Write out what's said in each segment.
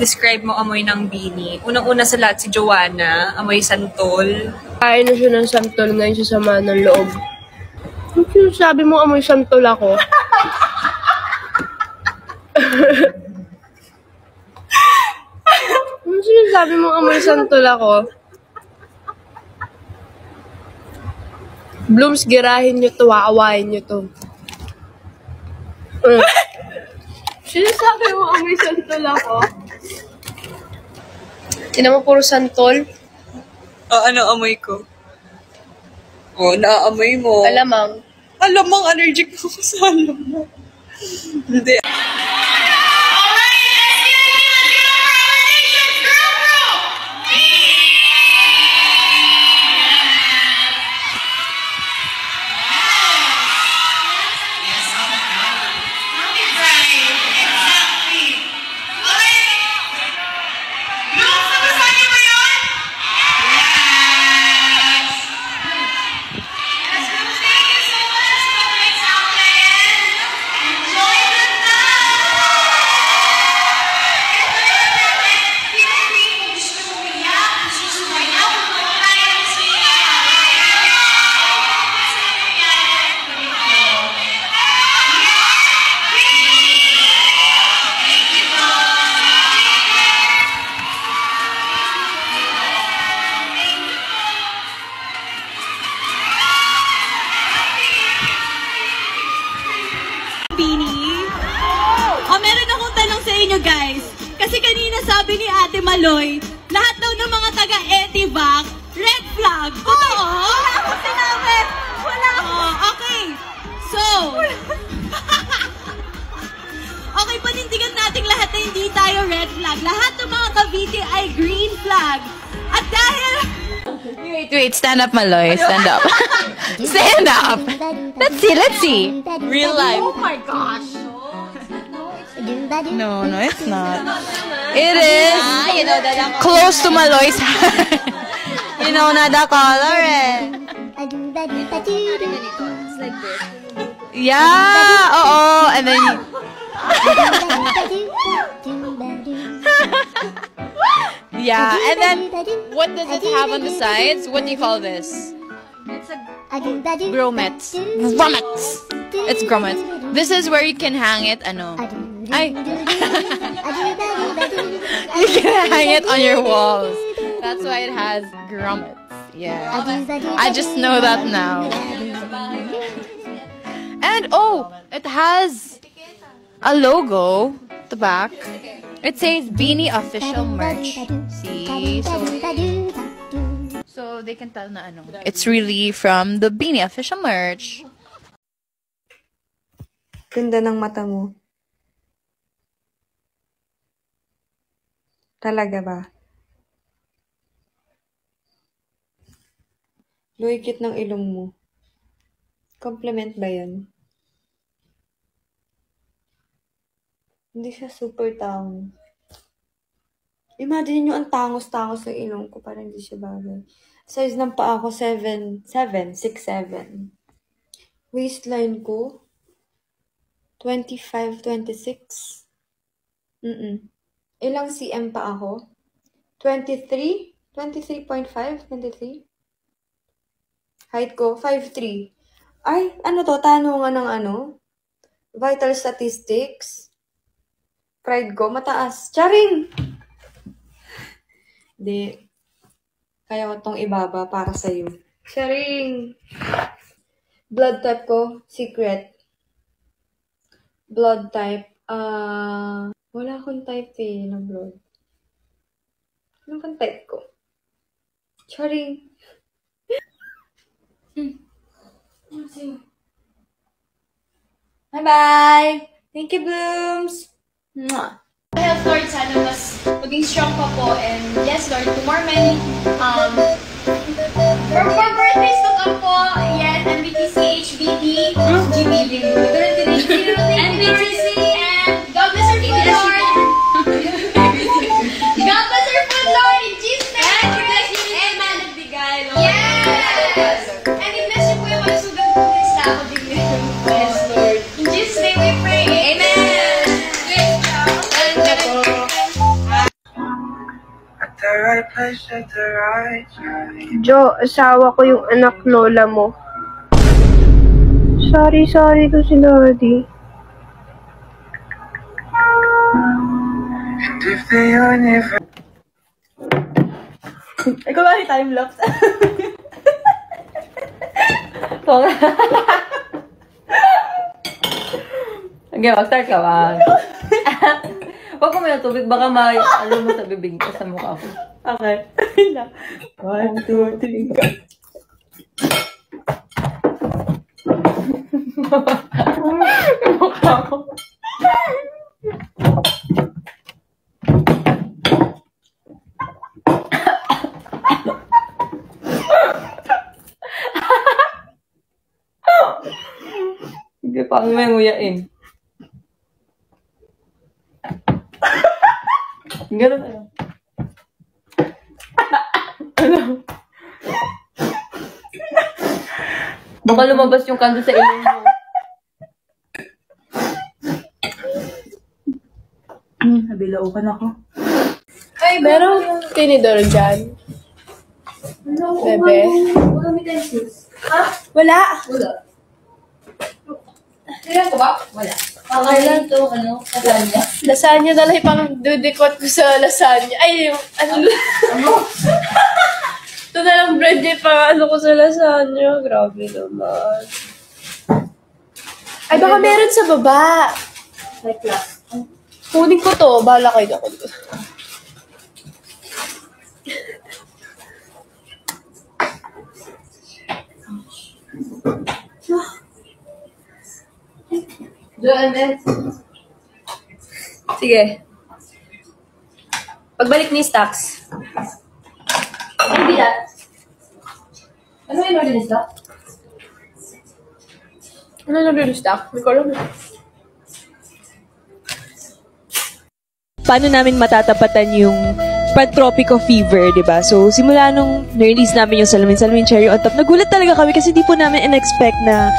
describe mo amoy ng Beanie? Unang-una sa lahat si Joanna, amoy santol. Kain na siya ng santol ngayon sa sama ng loob. Ano sinasabi mo amoy santol ako? Ano sinasabi mo amoy santol ako? Blooms, girahin nyo to, aawain nyo to. Sinasabi mo amoy santol ako? Tinan mo puro santol. Ano amoy ko? Naaamoy mo. Alamang. Alamang allergic ako sa alamang. Hindi. Meron akong tanong sa inyo guys. Kasi kanina sabi ni Ate Maloy, lahat daw ng mga taga-Etivac, red flag. Totoo? Wala akong sinabi. Wala akong. Okay. So, okay, panindigan natin lahat na hindi tayo red flag. Lahat ng mga Cavite ay green flag. At dahil... Wait, stand up, Maloy. Stand up. Stand up. Let's see. Real life. Oh my gosh. No, it's not. It is close to Maloy's heart. You know na the color eh. Yeah, and then yeah, and then what does it have on the sides? What do you call this? It's a grommets. Grommets. It's grommets. This is where you can hang it. You can hang it on your walls. That's why it has grommets. Yeah. I just know that now. And it has a logo at the back. It says Beanie Official Merch. See? So they can tell na it's really from the Beanie Official Merch. Ganda ng mata mo. Talaga ba? Luikit ng ilong mo. Compliment ba yan? Hindi siya super tangos. Imagine nyo ang tangos-tangos ng ilong ko. Parang hindi siya bagay. Size ng paa ko, 6'7". Waistline ko, 25, 26. Ilang cm pa ako? 23? 23.5? 23? Height ko, 5'3". Ay, tanungan ng vital statistics. Pride ko, mataas. Charing! Di. Kaya ko tong ibaba para sa'yo. Charing! Blood type ko, secret. Blood type, wala akong type na blood. Ano kang type ko? Charing! Bye-bye! Thank you, Blooms! Mwah! Health Lord, sana mas maging strong pa po, and yes Lord, to more many for birthdays to come po, yes, MBTC, HBT, GBT, and BTC, and God bless our food Lord. God bless our food Lord, in Jesus' name. And bless you and man of bigay, Lord. Yes! And i-bless you po yung magsugat po ng staff of the Yes, Lord. In Jesus' name we pray. Amen. Jo, asawa ko yung anak lola mo. Sorry to si Lodi. Ikaw ba yung time-lapse? Okay, mag-start ka ba? Huwag ko may tubig, baka ano mo sa bibig ko sa mukha ko. Okay. 1, 2, 3, go. Mukha ko. Hindi pa ang may nguyain. Ganun tayo. Ano? Baka lumabas yung kanto sa ilong mo. Nabilaukan ako. Merong tinidor dyan. Bebe. Wala. Tignan ko ba? Wala. Okay lang to, lasagna. Lasagna na lang pang dudikot ko sa lasagna. Ay, yung, ano? Ito na lang bread pa ano ko sa lasagna. Grabe naman. Ay, baka meron sa baba. Like last. Kunin ko to. Bahala kayo ako dito. Sige. Pagbalik ni Stacks. Ano bilat? Ano yung order ni Stock? Ano na yung stock? May ko alam. Paano namin matatapatan yung pan-tropico fever, di ba? So, simula nung na-release namin yung Salamin Cherry on Top, nagulat talaga kami kasi di po namin in-expect na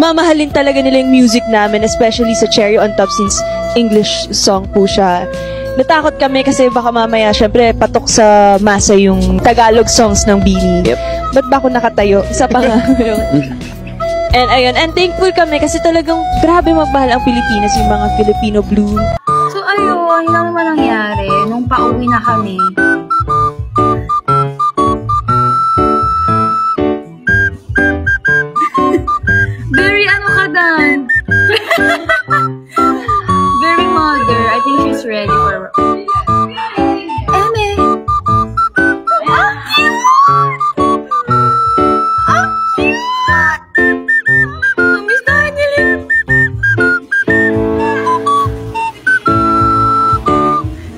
mamahalin talaga nila yung music namin, especially sa Cherry on Top since English song po siya. Natakot kami kasi baka mamaya, syempre, patok sa masa yung Tagalog songs ng Bini. Yep. Ba't ba ako nakatayo? Isa pa nga. And ayun, and thankful kami kasi talagang grabe magmahal ang Pilipinas, yung mga Filipino Blue. So ayun, yun ang naman nangyari nung pauwi na kami. Very ano ka dan? Very mother. I think she's ready for... Eme! Ang cute! Ang cute! Namiss tayo nila.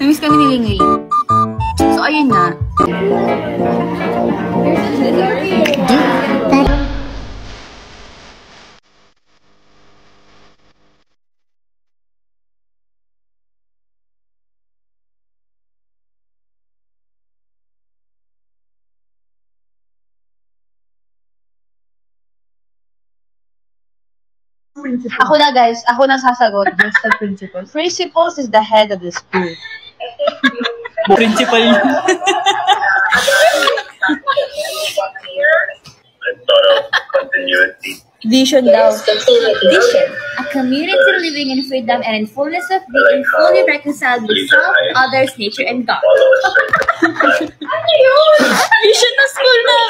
Namiss kami ni Ling Ling. So, ayun na. Ako na guys, ako na sasagot. Just the principles. Principles is the head of the school. Principal. Vision daw. Vision. A community living in freedom and in fullness of being, fully reconciled with self, others, nature, and God. Vision na school na!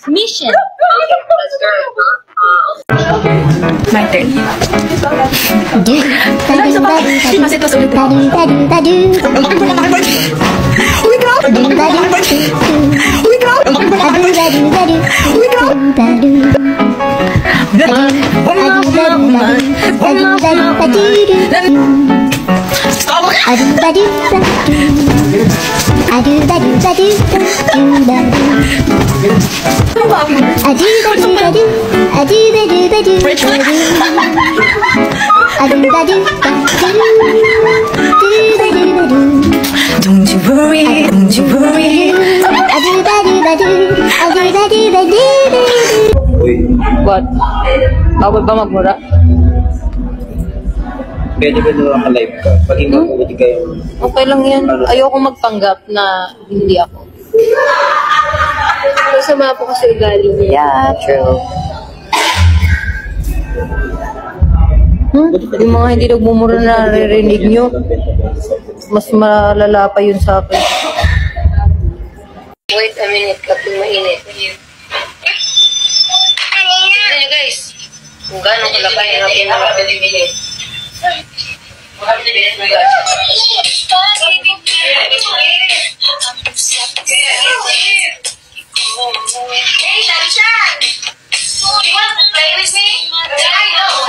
Mission. My turn. Kasi ito sulit. Don't you worry, don't you worry. What? Bawal ba magmura? Pwede ba naman ka-live ka? Paging mabuti kayo. Okay lang yan. Ayoko magpanggap na hindi ako. Masama po kasi ugali niya. Yeah, true. Yung mga hindi nagmumura na naririnig nyo, mas malala pa yun sa akin. Wait a minute, kapag mainit. Tignan nyo guys, kung gano'ng kalakay ang pinaka-bilibili. Hey, Shanshan! You want to play with me? I know.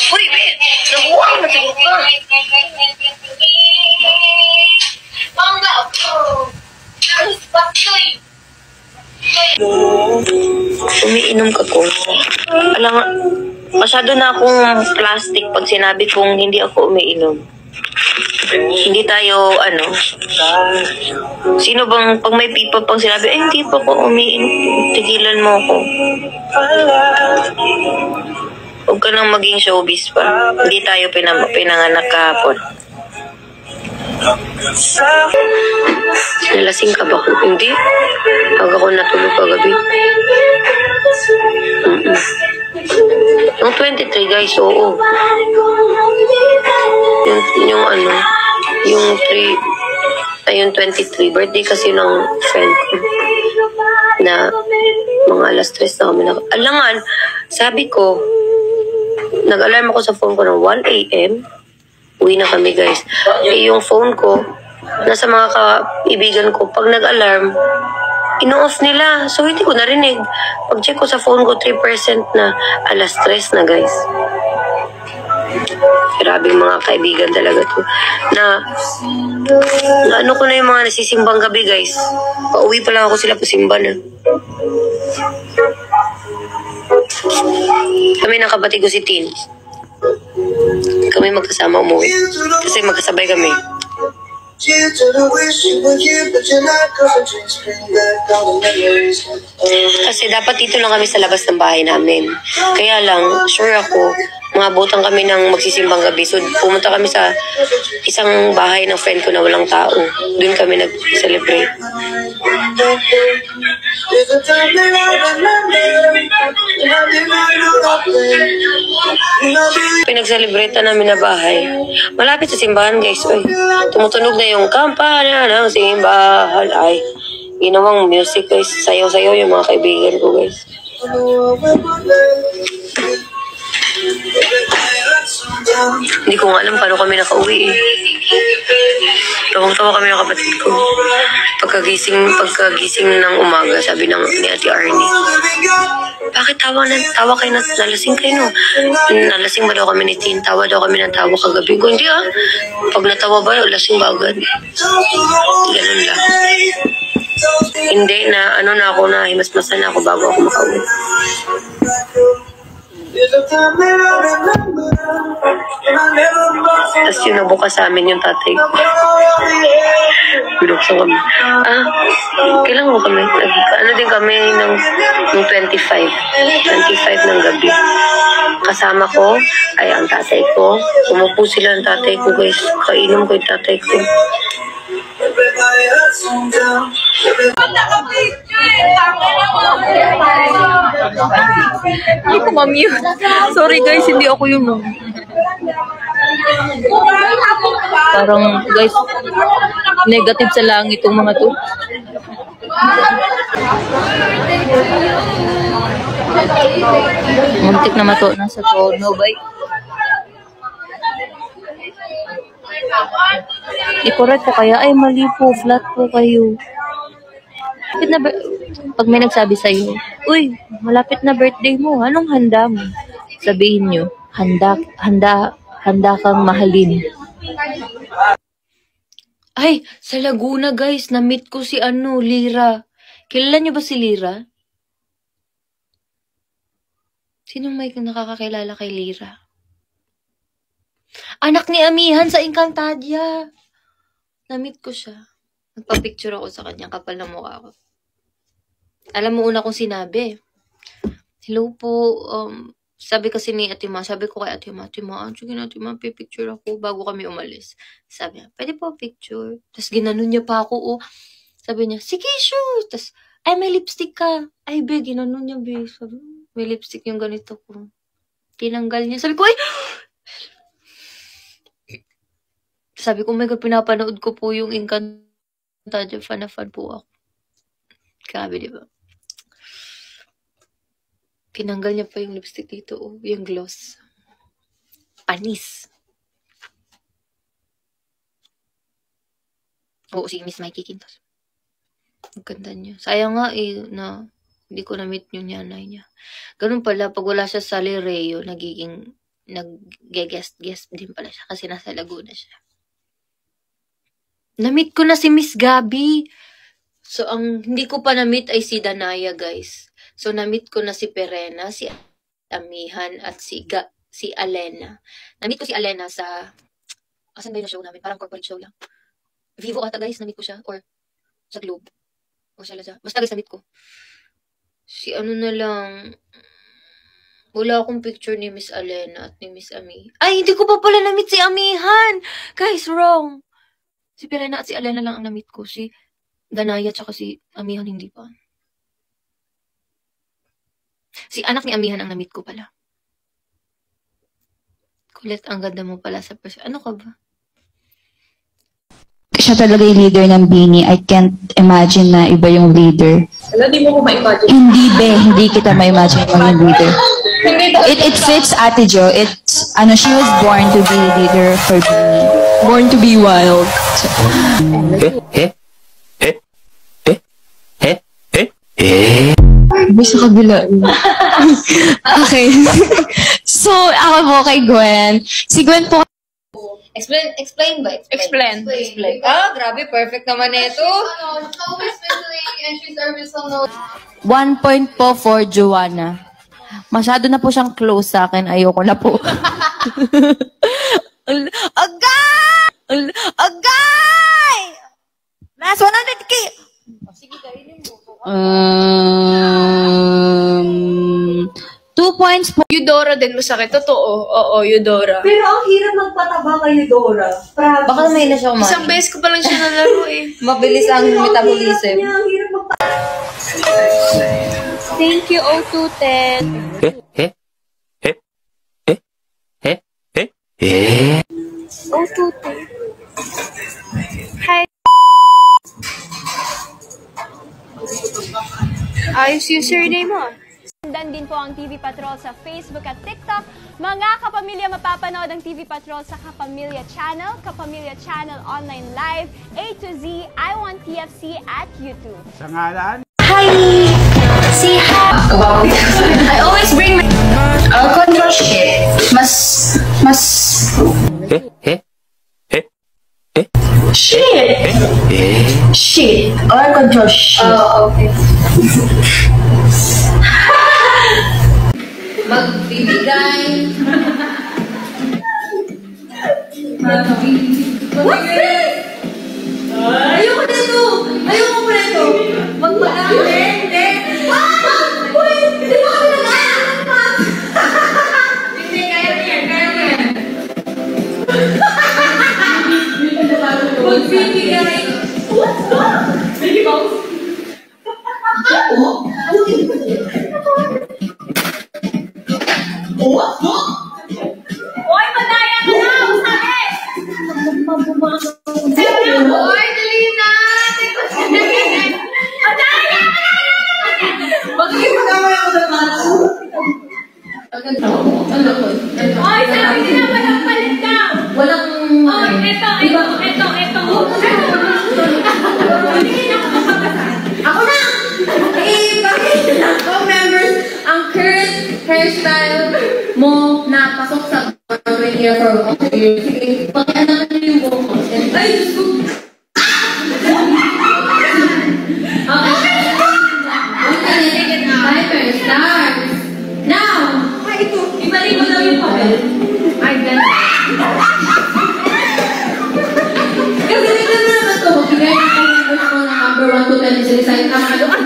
Uy, Ben! Nabuhay na tigil ka! Bangga! Umiinom ka ko. Alam nga, masyado na akong plastic pag sinabi kong hindi ako umiinom. Hindi tayo, sino bang, pag may people pang sinabi, hindi pa ako umiinom, tigilan mo ako. Huwag ka nang maging showbiz pa. Hindi tayo pinanganak kahapon. Nalasing ka ba ko? Hindi. Pag ako natulog kagabi. Yung 23 guys, oo. Yung 23, birthday kasi ng friend ko. Na mga alas 3 na kami na. Alangan, sabi ko, nag-alarm ako sa phone ko ng 1 a.m. Uwi na kami guys. Yung phone ko, nasa mga kaibigan ko, pag nag-alarm, ino-off nila. So, hindi ko narinig. Pag-check ko sa phone ko, 3% na alas 3 na guys. Grabe mga kaibigan talaga to. Na ano ko na yung mga nasisimbang gabi guys. Pauwi pa lang ako sila pasimba na. Kami ng kapatid ko si Tin. Kami magkasama umuwi. Kasi magkasabay kami. Kasi dapat dito lang kami sa labas ng bahay namin. Kaya lang, sure ako, maabutan kami ng magsisimbang gabi. So, pumunta kami sa isang bahay ng friend ko na walang tao. Doon kami nag-celebrate. Pinag-celebrate na namin na bahay. Malapit sa simbahan, guys. Ay, tumutunog na yung kampana ng simbahan. Ay, ginawang music, guys. Sayaw-sayaw yung mga kaibigan ko, guys. Hindi ko nga alam paano kami nakauwi eh. Tawang-tawa kami ng kapatid ko. Pagkagising ng umaga, sabi ni Ate Arnie, bakit tawa kayo nalasing kayo no? Nalasing ba daw kami ni Tin? Tawa daw kami ng tawa kagabi ko. Hindi ah. Pag natawa ba, lasing ba agad? Ganun lang. Hindi na, ako na, himasmasan na ako bago ako makauwi. Tapos yung nabukas sa amin yung tatay ko. Binuksan kami. Kailan mo kami? Din kami ng 25 ng gabi. Kasama ko ay ang tatay ko. Umupo sila ng tatay ko guys. Kainom ko yung tatay ko. Hindi ko ma-mute. Sorry guys, hindi ako yun. Parang guys, negative sa langit itong mga to. Muntik na mato na sa tono, bay. I-correct ko kaya, ay mali po, flat po kayo. Pag may nagsabi sa'yo, uy, malapit na birthday mo, anong handa mo? Sabihin nyo, handa kang mahalin. Ay, sa Laguna guys, na-meet ko si Lira. Kilala nyo ba si Lira? Sinong may nakakakilala kay Lira? Anak ni Amihan sa Encantadia. Na-meet ko siya. Nagpa-picture ako sa kanya, kapal na mukha ko. Alam mo una kong sinabi. Hello po, sabi kasi ni Ate Ma, sabi ko kay Ate Ma, sige na Ate Ma, pipicture ako bago kami umalis. Sabi niya, pwede po picture. Tapos ginanon niya pa ako, Sabi niya, sige, sure. Tapos, ay, may lipstick ka. Ay, be, ginanon niya, be. Sabi, may lipstick yung ganito ko. Tinanggal niya. Sabi ko, ay! Sabi ko, oh my God, pinapanood ko po yung Encantadia. Fan na fan po ako. Grabe, di ba? Tinanggal niya pa yung lipstick dito, yung gloss. Panis. Oo, si Miss Mikey Quintos. Ang ganda niya. Sayang nga na hindi ko na-meet yung nanay niya. Ganun pala, pag wala siya sa Lereo, nag-guest din pala siya kasi nasa Laguna siya. Na-meet ko na si Miss Gabi. So, ang hindi ko pa na-meet ay si Danaya, guys. So, na-meet ko na si Perena, si Amihan, at si Alena. Na-meet ko si Alena sa... Asan ba yung show namin? Parang corporate show lang. Vivo ata, guys. Na-meet ko siya. Or sa Globe. O sa Lazada. Basta, guys, na-meet ko. Si ano na lang... Wala akong picture ni Miss Alena at ni Miss Ami. Ay, hindi ko pa pala na-meet si Amihan! Guys, wrong! Si Perena at si Alena lang ang na-meet ko. Si Danaya at si Amihan hindi pa. Si anak ni Amihan ang na-meet ko pala. Kulit, ang ganda mo pala sa person. Ano ka ba? Siya talaga yung leader ng Bini. I can't imagine na iba yung leader. Wala, di mo ko ma-imagine. Hindi kita ma-imagine yung leader. It fits Ate Jo. It's, she was born to be leader for Bini. Born to be wild. Sa kabila. Okay. So, ako po kay Gwen. Si Gwen po. Explain ba? Explain. Ah, grabe. Perfect naman ito. 1 point po for Joanna. Masyado na po siyang close sa akin. Ayoko na po. Agay! Last 100K! Sige, kainin mo. 2 points po. Eudora din masakit. Totoo. Oo, Eudora. Pero ang hirap magpataba kay Eudora. Promise. Baka may na siya kumain. Isang beses ko pa lang siya nalaro Mabilis ang metabolism. Ang hirap Thank you, O210. O210. Hi. Ayos yung surname mo. Sundan din po ang TV Patrol sa Facebook at TikTok. Mga kapamilya, mapapanood ang TV Patrol sa Kapamilya Channel, Kapamilya Channel Online Live, A to Z, I Want TFC at YouTube. Sa ngalan? Hi! Say hi! I always bring my... I'll control shit. Shit! I'll control shit. Oh, okay. Magbibigay. What's this? Ayoko nito! Ayoko ko nito! Magpagay! Hindi! Uy! Hindi mo kami nag-aaral! Hindi, kaya mo yan! Magbibigay! What's that? Mickey Mouse? What's that? Hoy, madaya ka na! Sabi! Hoy, dali na! Madaya ka na! Bakit magkaway ako sa mga? Hoy, sabi nila walang palit daw! Walang... Oh, ito! Hindi na ako mapapasal. Ako na! Bakit? Co-members, ang current hairstyle mo na pasok sa 20 years or sige, pag-ano na yung buhok mo. Ay, Diyos ko! Okay. Timer starts. Now! Ito, ibalik mo daw yung papel. Ay, ganda. Kasi tignan mo naman ito. Magbigay ako ng number 1 to 10 sa design. Tama ka doon.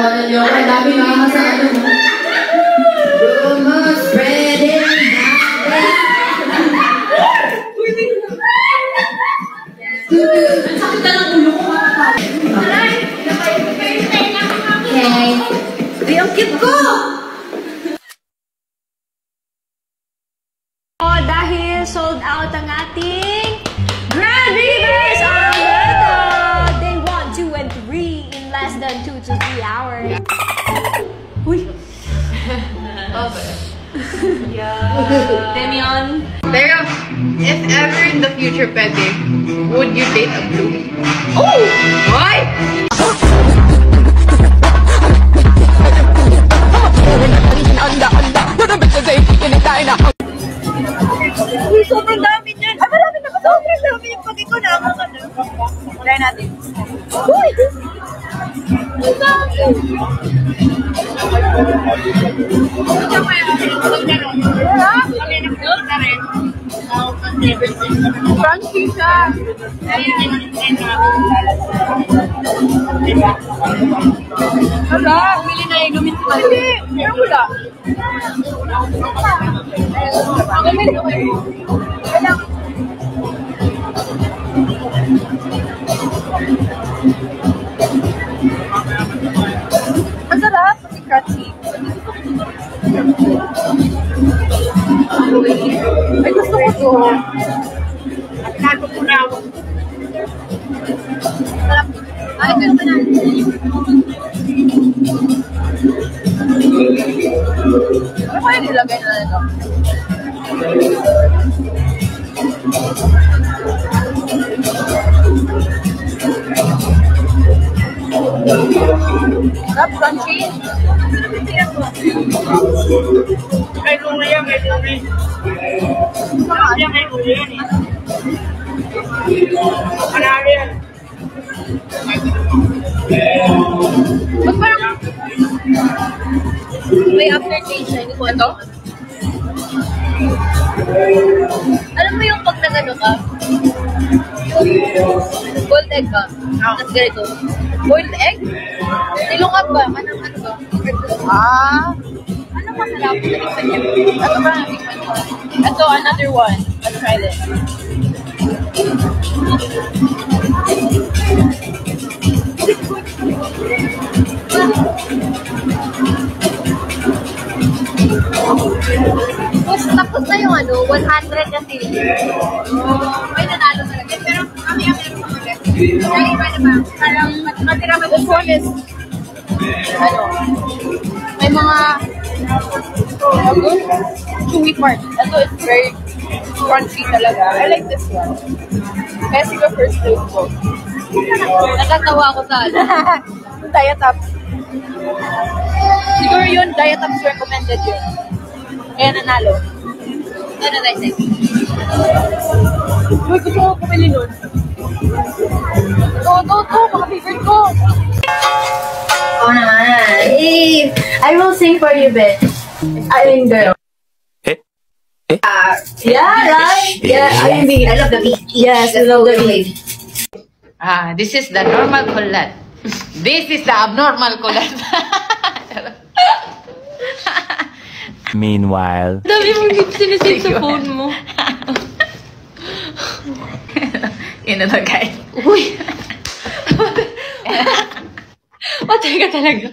Tawanan niyo ako. Ang dami nakakasano mo. Rumors spreading. Ang sakit na ng ulo ko. Okay. Ay, ang cute ko! Dahil sold out ang ating Grand Rivers Alameda! Day 1, 2, and 3 in less than 2 to 3 hours. Uy! Yeah. Demion. Pero, if ever in the future, pwede, would you date a blue? Oh! Why? Uy, sobrang dami niyan. Ah, marami na ba? Sobrang dami yung pag-iko na ako. Try natin. Uy! Ang dami! Crunchy siya. Wala, bili na yung lumit ko. Hindi, pero wala. Masarap, pati crunchy. Ay, gusto ko to. At nato ko na ako. Sarap. Ay, ito yung kanan. Ano kaya nilagay na ito? Sarap, crunchy. May lumi yan, may lumi. May lumi yan eh. Marami yan. Ba't parang may aftertaste siya, hindi ko ito? Alam mo yung pag nagano ka? Yung boiled egg ba? Tapos ganito. Boiled egg? Nilungap ba? Ano ba? Ano masarap? Ito ba natikman ko? Ito, another one. Let's try this. Tapos na yung 100 kasi. May nanalo talaga. Pero kami ang meron pa ulit. Kaya iba naman. Parang matira mo. This one is, may mga chewy part. Ito is very crunchy talaga. I like this one. Kaya siguro first place ko. Nakatawa ako sa Dietops. Siguro yun, Dietops recommended yun. Kaya nanalo. Ano guys? Uy, gusto ko pumili nun. Ito, mga favorite ko. Oh naman. Hey, I will sing for you, bitch. I mean, girl. Yeah, right? Yeah, I mean, I love the beat. Yes, I love the beat. This is the normal Colette. This is the abnormal Colette. Meanwhile. Dami mong sinisid sa phone mo. Yun na guys. Uy! Patay ka talaga.